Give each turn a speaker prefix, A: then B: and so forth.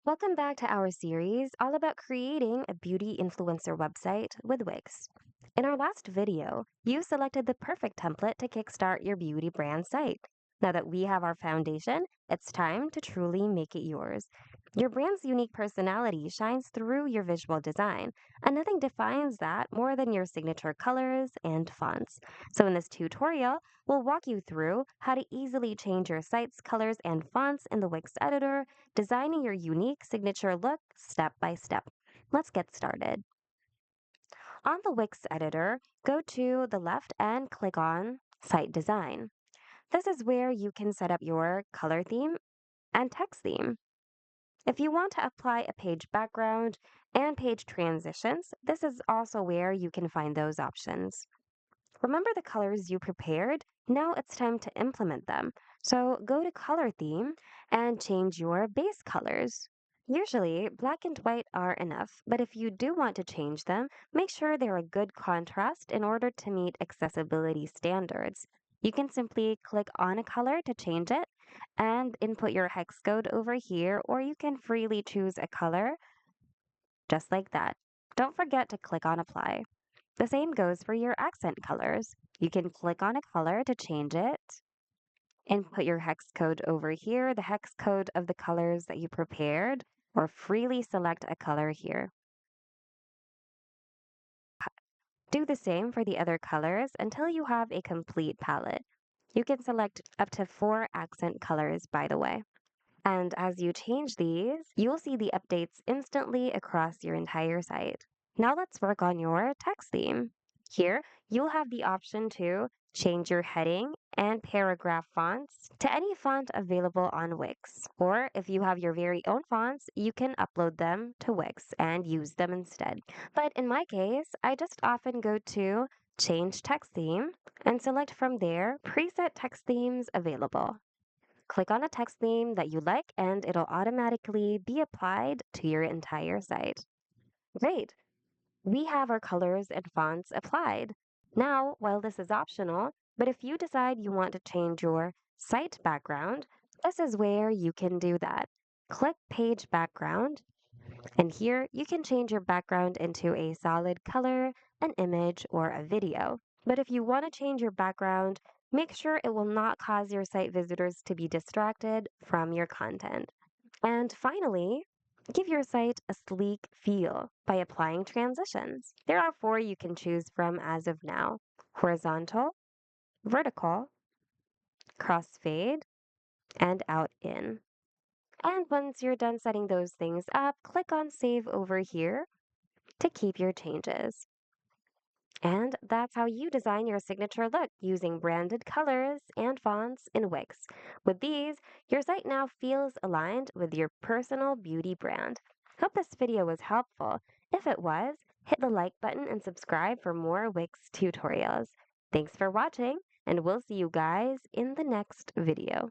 A: Welcome back to our series all about creating a beauty influencer website with Wix. In our last video, you selected the perfect template to kickstart your beauty brand site. Now that we have our foundation, it's time to truly make it yours. Your brand's unique personality shines through your visual design, and nothing defines that more than your signature colors and fonts. So in this tutorial, we'll walk you through how to easily change your site's colors and fonts in the Wix editor, designing your unique signature look step by step. Let's get started. On the Wix editor, go to the left and click on Site Design. This is where you can set up your color theme and text theme. If you want to apply a page background and page transitions, this is also where you can find those options. Remember the colors you prepared? Now it's time to implement them. So go to Color Theme and change your base colors. Usually, black and white are enough, but if you do want to change them, make sure they're a good contrast in order to meet accessibility standards. You can simply click on a color to change it and input your hex code over here, or you can freely choose a color just like that. Don't forget to click on Apply. The same goes for your accent colors. You can click on a color to change it and put your hex code over here, the hex code of the colors that you prepared, or freely select a color here. Do the same for the other colors until you have a complete palette. You can select up to 4 accent colors, by the way. And as you change these, you'll see the updates instantly across your entire site. Now let's work on your text theme. Here, you'll have the option to change your heading and paragraph fonts to any font available on Wix. Or if you have your very own fonts, you can upload them to Wix and use them instead. But in my case, I just often go to Change Text Theme and select from there preset text themes available. Click on a text theme that you like and it'll automatically be applied to your entire site. Great! We have our colors and fonts applied. Now, while this is optional, but if you decide you want to change your site background, this is where you can do that. Click Page Background, and here you can change your background into a solid color, an image, or a video. But if you want to change your background, make sure it will not cause your site visitors to be distracted from your content. And finally, give your site a sleek feel by applying transitions. There are 4 you can choose from as of now: horizontal, vertical, crossfade, and out in. And once you're done setting those things up, click on Save over here to keep your changes. And that's how you design your signature look using branded colors and fonts in Wix. With these, your site now feels aligned with your personal beauty brand. Hope this video was helpful. If it was, hit the like button and subscribe for more Wix tutorials. Thanks for watching, and we'll see you guys in the next video.